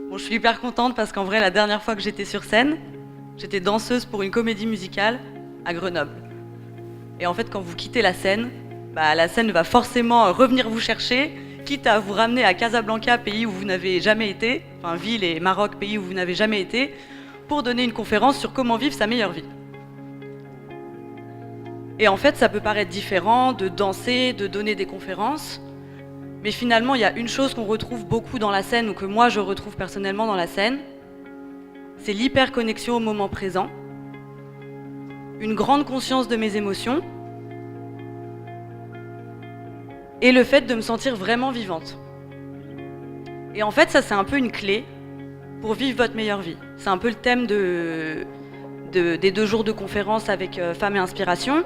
Bon, je suis hyper contente parce qu'en vrai, la dernière fois que j'étais sur scène, j'étais danseuse pour une comédie musicale à Grenoble. Et en fait, quand vous quittez la scène va forcément revenir vous chercher, quitte à vous ramener à Casablanca, pays où vous n'avez jamais été, enfin ville et Maroc, pays où vous n'avez jamais été, pour donner une conférence sur comment vivre sa meilleure vie. Et en fait, ça peut paraître différent de danser, de donner des conférences, mais finalement, il y a une chose qu'on retrouve beaucoup dans la scène, ou que moi je retrouve personnellement dans la scène, c'est l'hyper-connexion au moment présent, une grande conscience de mes émotions, et le fait de me sentir vraiment vivante. Et en fait, ça c'est un peu une clé pour vivre votre meilleure vie. C'est un peu le thème des 2 jours de conférence avec Femmes et Inspiration.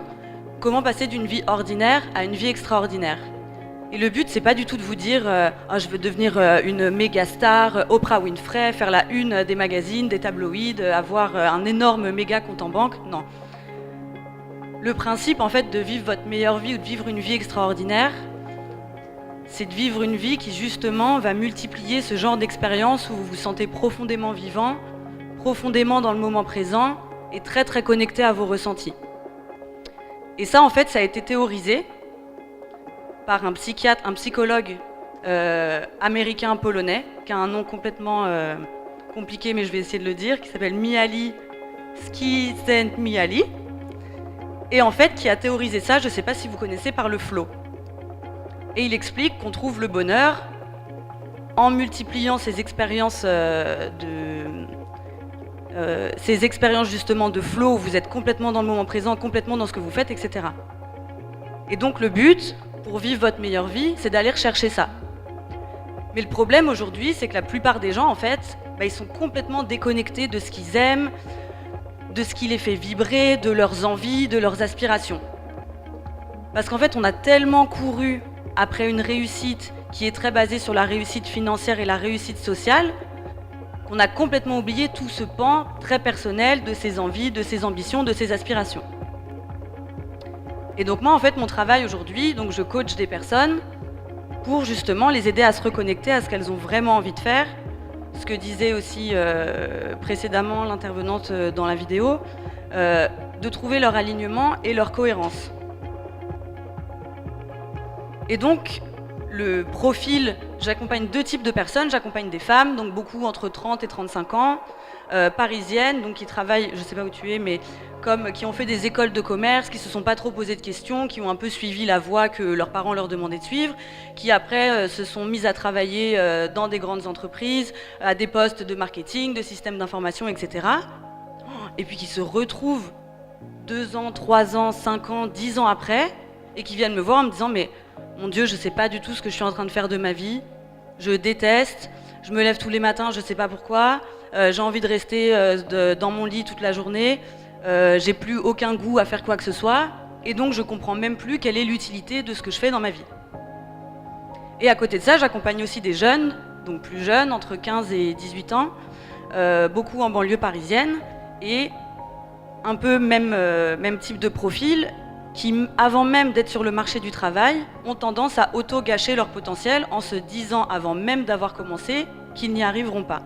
Comment passer d'une vie ordinaire à une vie extraordinaire. Et le but, c'est pas du tout de vous dire je veux devenir une méga star, Oprah Winfrey, faire la une des magazines, des tabloïds, avoir un énorme méga compte en banque. Non. Le principe, en fait, de vivre votre meilleure vie ou de vivre une vie extraordinaire, c'est de vivre une vie qui, justement, va multiplier ce genre d'expérience où vous vous sentez profondément vivant, profondément dans le moment présent et très très connecté à vos ressentis. Et ça, en fait, ça a été théorisé par un psychiatre, un psychologue américain-polonais, qui a un nom complètement compliqué, mais je vais essayer de le dire, qui s'appelle Mihaly Csikszentmihalyi, et en fait, qui a théorisé ça, je ne sais pas si vous connaissez, par le flow. Et il explique qu'on trouve le bonheur en multipliant ces expériences justement de flow, où vous êtes complètement dans le moment présent, complètement dans ce que vous faites, etc. Et donc le but, pour vivre votre meilleure vie, c'est d'aller rechercher ça. Mais le problème aujourd'hui, c'est que la plupart des gens, en fait, ils sont complètement déconnectés de ce qu'ils aiment, de ce qui les fait vibrer, de leurs envies, de leurs aspirations. Parce qu'en fait, on a tellement couru après une réussite qui est très basée sur la réussite financière et la réussite sociale, qu'on a complètement oublié tout ce pan très personnel de ses envies, de ses ambitions, de ses aspirations. Et donc moi, en fait, mon travail aujourd'hui, donc je coach des personnes pour justement les aider à se reconnecter à ce qu'elles ont vraiment envie de faire, ce que disait aussi précédemment l'intervenante dans la vidéo, de trouver leur alignement et leur cohérence. Et donc, le profil, j'accompagne 2 types de personnes. J'accompagne des femmes, donc beaucoup entre 30 et 35 ans, parisiennes, donc qui travaillent, je ne sais pas où tu es, mais qui ont fait des écoles de commerce, qui ne se sont pas trop posé de questions, qui ont un peu suivi la voie que leurs parents leur demandaient de suivre, qui après se sont mises à travailler dans des grandes entreprises, à des postes de marketing, de systèmes d'information, etc. Et puis qui se retrouvent 2 ans, 3 ans, 5 ans, 10 ans après, et qui viennent me voir en me disant « mais mon Dieu, je ne sais pas du tout ce que je suis en train de faire de ma vie, je déteste, je me lève tous les matins, je ne sais pas pourquoi, j'ai envie de rester dans mon lit toute la journée, j'ai plus aucun goût à faire quoi que ce soit, et donc je comprends même plus quelle est l'utilité de ce que je fais dans ma vie. » Et à côté de ça, j'accompagne aussi des jeunes, donc plus jeunes, entre 15 et 18 ans, beaucoup en banlieue parisienne, et un peu même type de profil, qui, avant même d'être sur le marché du travail, ont tendance à auto-gâcher leur potentiel en se disant, avant même d'avoir commencé, qu'ils n'y arriveront pas.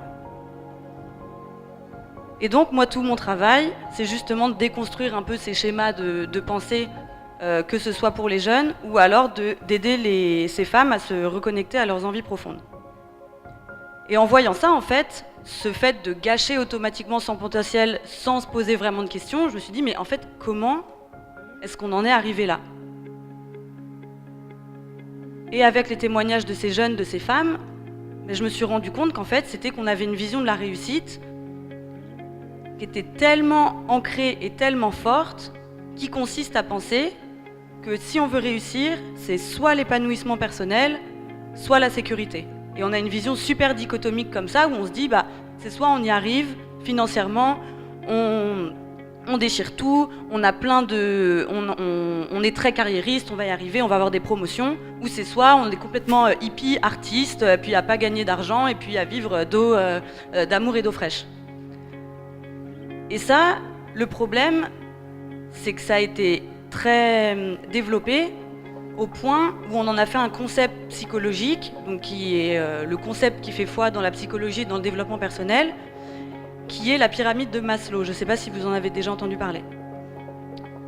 Et donc, moi, tout mon travail, c'est justement de déconstruire un peu ces schémas de pensée, que ce soit pour les jeunes, ou alors d'aider ces femmes à se reconnecter à leurs envies profondes. Et en voyant ça, en fait, ce fait de gâcher automatiquement son potentiel sans se poser vraiment de questions, je me suis dit, mais en fait, comment est-ce qu'on en est arrivé là? Et avec les témoignages de ces jeunes, de ces femmes, je me suis rendu compte qu'en fait, c'était qu'on avait une vision de la réussite qui était tellement ancrée et tellement forte, qui consiste à penser que si on veut réussir, c'est soit l'épanouissement personnel, soit la sécurité. Et on a une vision super dichotomique comme ça, où on se dit, c'est soit on y arrive financièrement, on déchire tout, on est très carriériste, on va y arriver, on va avoir des promotions, ou c'est soit on est complètement hippie, artiste, puis à pas gagner d'argent, et puis à vivre d'amour et d'eau fraîche. Et ça, le problème, c'est que ça a été très développé au point où on en a fait un concept psychologique, donc qui est le concept qui fait foi dans la psychologie et dans le développement personnel, qui est la pyramide de Maslow. Je ne sais pas si vous en avez déjà entendu parler.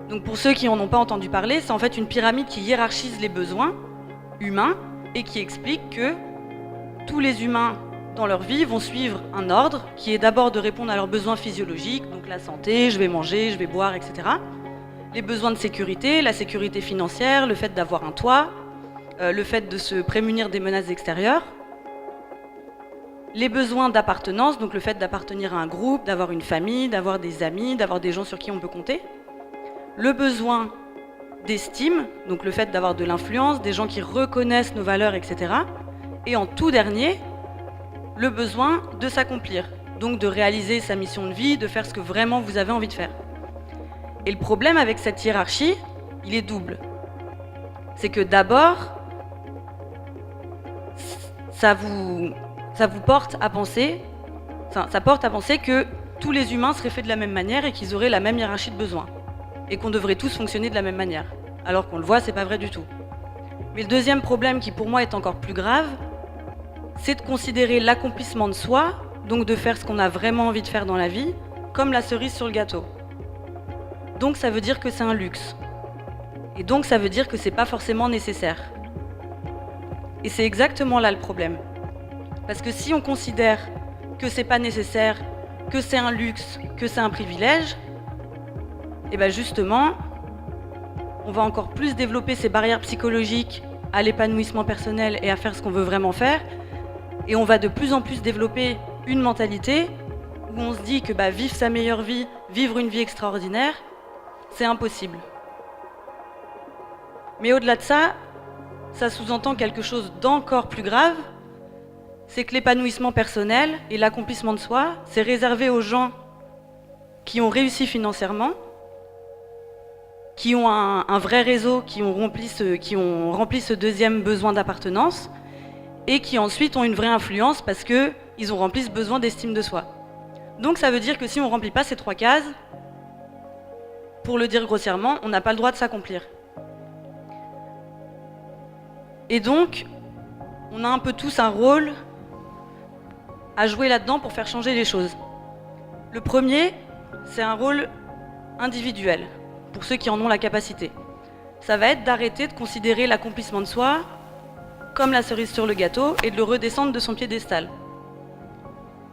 Donc pour ceux qui n'en ont pas entendu parler, c'est en fait une pyramide qui hiérarchise les besoins humains et qui explique que tous les humains dans leur vie vont suivre un ordre qui est d'abord de répondre à leurs besoins physiologiques, donc la santé, je vais manger, je vais boire, etc. Les besoins de sécurité, la sécurité financière, le fait d'avoir un toit, le fait de se prémunir des menaces extérieures. Les besoins d'appartenance, donc le fait d'appartenir à un groupe, d'avoir une famille, d'avoir des amis, d'avoir des gens sur qui on peut compter. Le besoin d'estime, donc le fait d'avoir de l'influence, des gens qui reconnaissent nos valeurs, etc. Et en tout dernier, le besoin de s'accomplir, donc de réaliser sa mission de vie, de faire ce que vraiment vous avez envie de faire. Et le problème avec cette hiérarchie, il est double. C'est que d'abord, ça vous porte à penser, ça porte à penser que tous les humains seraient faits de la même manière et qu'ils auraient la même hiérarchie de besoins. Et qu'on devrait tous fonctionner de la même manière. Alors qu'on le voit, c'est pas vrai du tout. Mais le deuxième problème qui pour moi est encore plus grave, c'est de considérer l'accomplissement de soi, donc de faire ce qu'on a vraiment envie de faire dans la vie, comme la cerise sur le gâteau. Donc ça veut dire que c'est un luxe. Et donc ça veut dire que c'est pas forcément nécessaire. Et c'est exactement là le problème. Parce que si on considère que c'est pas nécessaire, que c'est un luxe, que c'est un privilège, et bien justement, on va encore plus développer ces barrières psychologiques à l'épanouissement personnel et à faire ce qu'on veut vraiment faire. Et on va de plus en plus développer une mentalité où on se dit que vivre sa meilleure vie, vivre une vie extraordinaire, c'est impossible. Mais au-delà de ça, ça sous-entend quelque chose d'encore plus grave, c'est que l'épanouissement personnel et l'accomplissement de soi, c'est réservé aux gens qui ont réussi financièrement, qui ont un vrai réseau, qui ont rempli ce deuxième besoin d'appartenance, et qui ensuite ont une vraie influence parce qu'ils ont rempli ce besoin d'estime de soi. Donc ça veut dire que si on ne remplit pas ces 3 cases, pour le dire grossièrement, on n'a pas le droit de s'accomplir. Et donc, on a un peu tous un rôle à jouer là-dedans pour faire changer les choses. Le premier, c'est un rôle individuel, pour ceux qui en ont la capacité. Ça va être d'arrêter de considérer l'accomplissement de soi comme la cerise sur le gâteau et de le redescendre de son piédestal.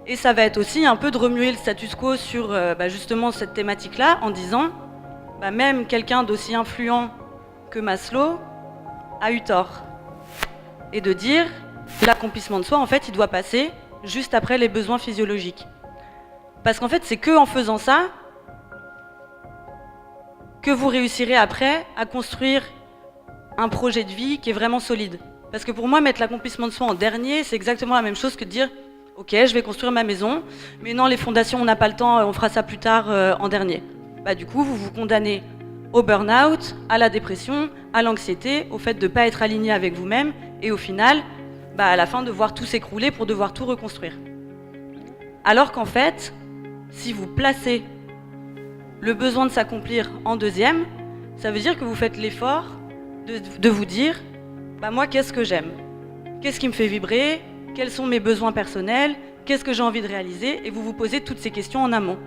Et ça va être aussi un peu de remuer le status quo sur justement cette thématique-là en disant même quelqu'un d'aussi influent que Maslow a eu tort. Et de dire l'accomplissement de soi, en fait, il doit passer juste après les besoins physiologiques. Parce qu'en fait, c'est qu'en faisant ça que vous réussirez après à construire un projet de vie qui est vraiment solide. Parce que pour moi, mettre l'accomplissement de soi en dernier, c'est exactement la même chose que de dire « Ok, je vais construire ma maison, mais non, les fondations, on n'a pas le temps, on fera ça plus tard en dernier. » Du coup, vous vous condamnez au burn-out, à la dépression, à l'anxiété, au fait de ne pas être aligné avec vous-même, et au final, à la fin, de voir tout s'écrouler pour devoir tout reconstruire. Alors qu'en fait, si vous placez le besoin de s'accomplir en deuxième, ça veut dire que vous faites l'effort de vous dire moi, qu'est-ce que j'aime? Qu'est-ce qui me fait vibrer? Quels sont mes besoins personnels? Qu'est-ce que j'ai envie de réaliser? Et vous vous posez toutes ces questions en amont.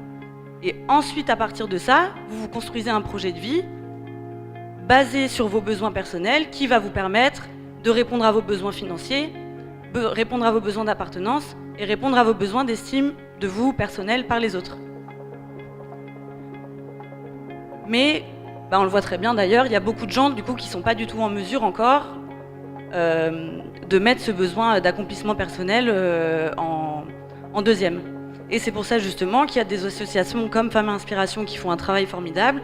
Et ensuite, à partir de ça, vous vous construisez un projet de vie basé sur vos besoins personnels qui va vous permettre de répondre à vos besoins financiers, répondre à vos besoins d'appartenance et répondre à vos besoins d'estime de vous personnels par les autres. Mais, on le voit très bien d'ailleurs, il y a beaucoup de gens du coup qui ne sont pas du tout en mesure encore de mettre ce besoin d'accomplissement personnel en deuxième. Et c'est pour ça justement qu'il y a des associations comme Femmes à Inspiration qui font un travail formidable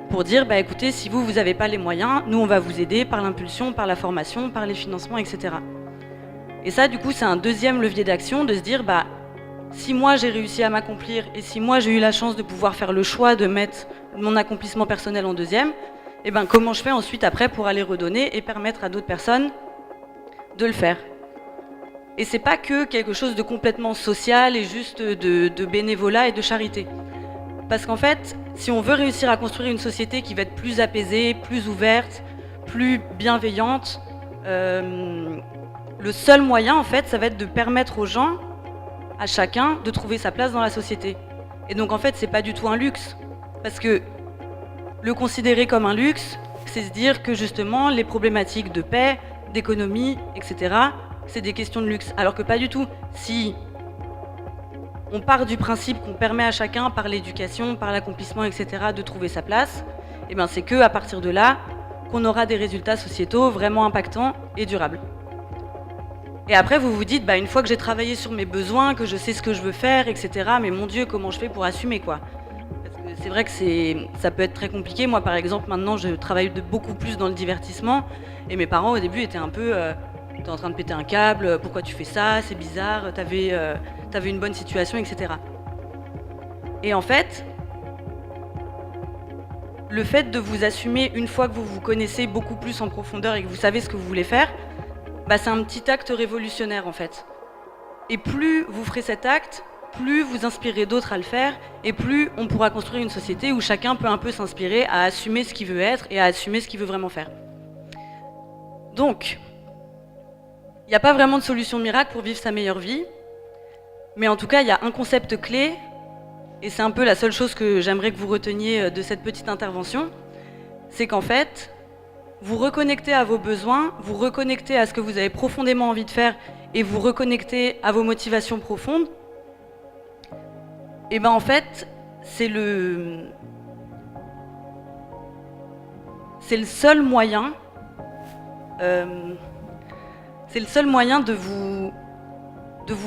pour dire écoutez, si vous n'avez pas les moyens, nous on va vous aider par l'impulsion, par la formation, par les financements, etc. Et ça du coup c'est un deuxième levier d'action de se dire si moi j'ai réussi à m'accomplir et si moi j'ai eu la chance de pouvoir faire le choix de mettre mon accomplissement personnel en deuxième, comment je fais ensuite après pour aller redonner et permettre à d'autres personnes de le faire. Et c'est pas que quelque chose de complètement social et juste de bénévolat et de charité. Parce qu'en fait, si on veut réussir à construire une société qui va être plus apaisée, plus ouverte, plus bienveillante. Le seul moyen, en fait, ça va être de permettre aux gens, à chacun, de trouver sa place dans la société. Et donc, en fait, c'est pas du tout un luxe. Parce que le considérer comme un luxe, c'est se dire que, justement, les problématiques de paix, d'économie, etc., c'est des questions de luxe. Alors que pas du tout. Si on part du principe qu'on permet à chacun, par l'éducation, par l'accomplissement, etc., de trouver sa place, et ben c'est que à partir de là qu'on aura des résultats sociétaux vraiment impactants et durables. Et après, vous vous dites, bah, une fois que j'ai travaillé sur mes besoins, que je sais ce que je veux faire, etc., mais mon Dieu, comment je fais pour assumer, quoi? Parce que c'est vrai que ça peut être très compliqué. Moi, par exemple, maintenant, je travaille beaucoup plus dans le divertissement, et mes parents, au début, étaient un peu... t'es en train de péter un câble, pourquoi tu fais ça, c'est bizarre, t'avais une bonne situation, etc. Et en fait, le fait de vous assumer une fois que vous vous connaissez beaucoup plus en profondeur et que vous savez ce que vous voulez faire, bah c'est un petit acte révolutionnaire en fait. Et plus vous ferez cet acte, plus vous inspirez d'autres à le faire, et plus on pourra construire une société où chacun peut un peu s'inspirer à assumer ce qu'il veut être et à assumer ce qu'il veut vraiment faire. Donc, il n'y a pas vraiment de solution miracle pour vivre sa meilleure vie, mais en tout cas, il y a un concept clé, et c'est un peu la seule chose que j'aimerais que vous reteniez de cette petite intervention, c'est qu'en fait, vous reconnectez à vos besoins, vous reconnectez à ce que vous avez profondément envie de faire, et vous reconnectez à vos motivations profondes, et ben en fait, c'est le seul moyen... c'est le seul moyen de vous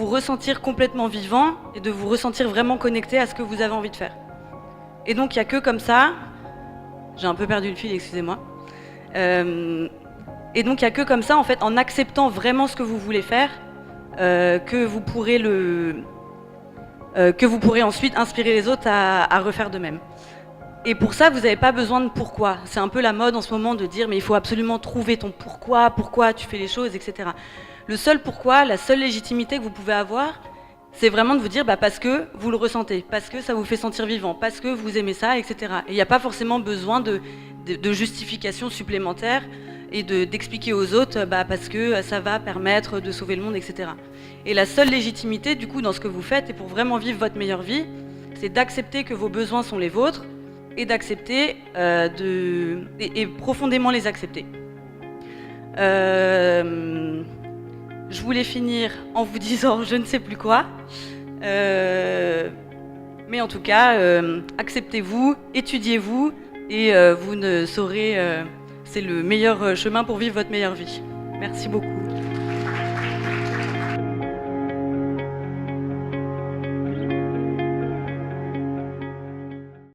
ressentir complètement vivant et de vous ressentir vraiment connecté à ce que vous avez envie de faire. Et donc il n'y a que comme ça, j'ai un peu perdu le fil, excusez-moi, et donc il n'y a que comme ça, en fait, en acceptant vraiment ce que vous voulez faire, que vous pourrez ensuite inspirer les autres à refaire de même. Et pour ça, vous n'avez pas besoin de pourquoi. C'est un peu la mode en ce moment de dire mais il faut absolument trouver ton pourquoi tu fais les choses, etc. Le seul pourquoi, la seule légitimité que vous pouvez avoir, c'est vraiment de vous dire bah, parce que vous le ressentez, parce que ça vous fait sentir vivant, parce que vous aimez ça, etc. Et il n'y a pas forcément besoin de justification supplémentaire et d'expliquer aux autres bah, parce que ça va permettre de sauver le monde, etc. Et la seule légitimité, du coup, dans ce que vous faites, et pour vraiment vivre votre meilleure vie, c'est d'accepter que vos besoins sont les vôtres, et d'accepter, et profondément les accepter. Je voulais finir en vous disant je ne sais plus quoi, mais en tout cas, acceptez-vous, étudiez-vous, et vous ne saurez, c'est le meilleur chemin pour vivre votre meilleure vie. Merci beaucoup.